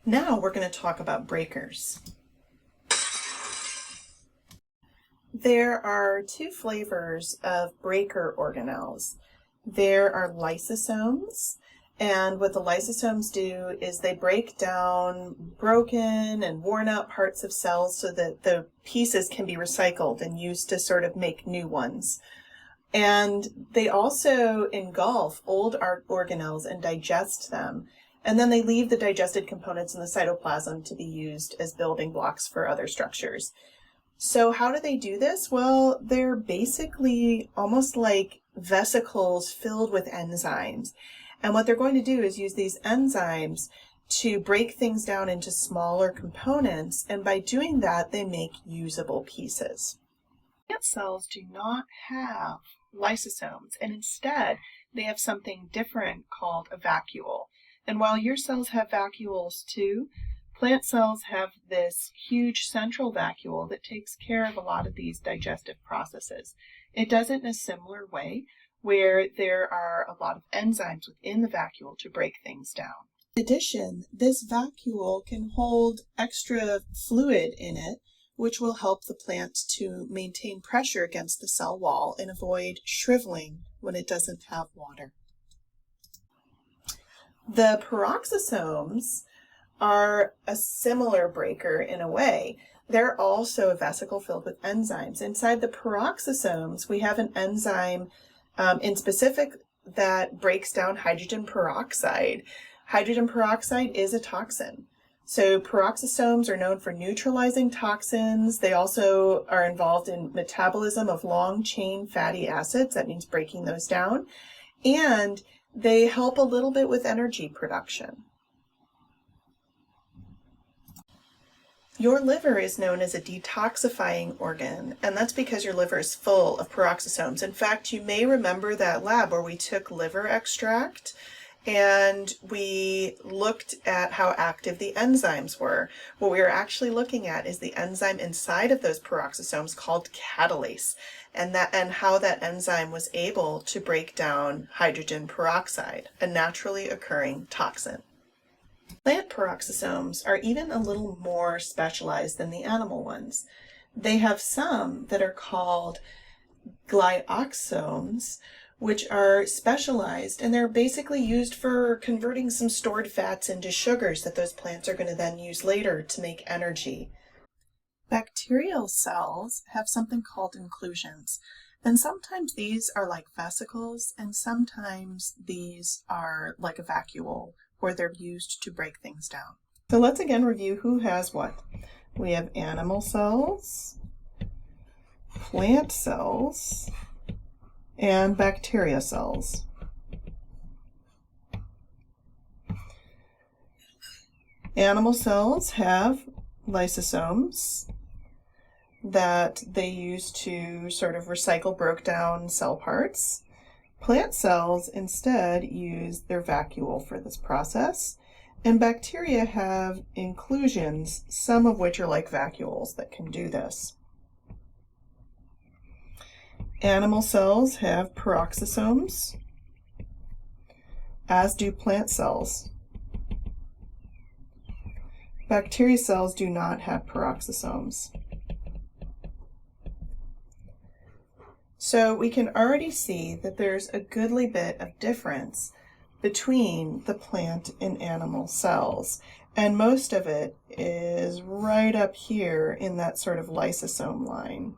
Now we're going to talk about breakers. There are two flavors of breaker organelles. There are lysosomes, and what the lysosomes do is they break down broken and worn out parts of cells so that the pieces can be recycled and used to sort of make new ones. And they also engulf old organelles and digest them. And then they leave the digested components in the cytoplasm to be used as building blocks for other structures. So how do they do this? Well, they're basically almost like vesicles filled with enzymes. And what they're going to do is use these enzymes to break things down into smaller components. And by doing that, they make usable pieces. Plant cells do not have lysosomes, and instead they have something different called a vacuole. And while your cells have vacuoles too, plant cells have this huge central vacuole that takes care of a lot of these digestive processes. It does it in a similar way where there are a lot of enzymes within the vacuole to break things down. In addition, this vacuole can hold extra fluid in it, which will help the plant to maintain pressure against the cell wall and avoid shriveling when it doesn't have water. The peroxisomes are a similar breaker in a way. They're also a vesicle filled with enzymes. Inside the peroxisomes, we have an enzyme in specific that breaks down hydrogen peroxide. Hydrogen peroxide is a toxin. So peroxisomes are known for neutralizing toxins. They also are involved in metabolism of long-chain fatty acids. That means breaking those down. And they help a little bit with energy production. Your liver is known as a detoxifying organ, and that's because your liver is full of peroxisomes. In fact, you may remember that lab where we took liver extract and we looked at how active the enzymes were. What we were actually looking at is the enzyme inside of those peroxisomes called catalase, and how that enzyme was able to break down hydrogen peroxide, a naturally occurring toxin. Plant peroxisomes are even a little more specialized than the animal ones. They have some that are called glyoxomes, which are specialized, and they're basically used for converting some stored fats into sugars that those plants are going to then use later to make energy. Bacterial cells have something called inclusions, and sometimes these are like vesicles, and sometimes these are like a vacuole, where they're used to break things down. So let's again review who has what. We have animal cells, plant cells, and bacteria cells. Animal cells have lysosomes that they use to sort of recycle broke down cell parts. Plant cells instead use their vacuole for this process, and bacteria have inclusions, some of which are like vacuoles that can do this. Animal cells have peroxisomes, as do plant cells. Bacteria cells do not have peroxisomes. So we can already see that there's a goodly bit of difference between the plant and animal cells, and most of it is right up here in that sort of lysosome line.